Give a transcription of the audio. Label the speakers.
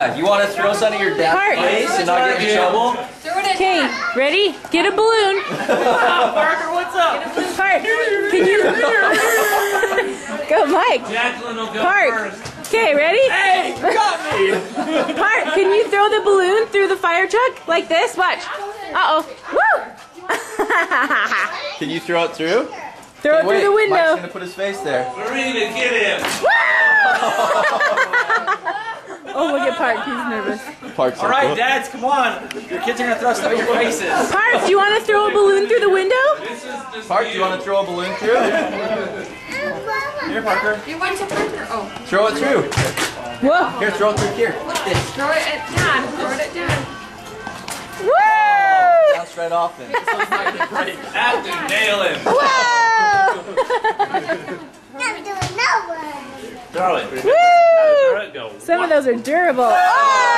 Speaker 1: You want to throw something at your dad's face and not get in trouble?
Speaker 2: Okay, ready? Get a balloon.
Speaker 3: Parker, what's up?
Speaker 2: Park, can you... Go, Mike.
Speaker 3: Jacqueline will go
Speaker 2: Park.
Speaker 3: first.
Speaker 2: Okay, ready?
Speaker 3: Hey, you got me!
Speaker 2: Park, can you throw the balloon through the fire truck? Like this? Watch. Uh-oh. Woo!
Speaker 1: Can you throw it through?
Speaker 2: Throw it through the window.
Speaker 1: Mike's going to put his face there.
Speaker 3: Marina, get him!
Speaker 2: Oh, look at Park. He's nervous.
Speaker 1: Park's
Speaker 3: All right, dads, come on. Your kids are going to throw stuff at your faces.
Speaker 2: Park, do you want to throw a balloon through the window?
Speaker 1: Park, do you want to throw a balloon through? Here, Parker.
Speaker 4: You want to Parker? Oh.
Speaker 1: Throw it through.
Speaker 2: Whoa.
Speaker 1: Here, throw it through here. Like this.
Speaker 4: Throw it at Dad. Throw it at Dad.
Speaker 2: Woo!
Speaker 1: Bounce right off it.
Speaker 3: After, nail him.
Speaker 2: Whoa!
Speaker 3: Throw it.
Speaker 2: Woo!
Speaker 3: Throw it, go.
Speaker 2: Some of those are durable. Oh!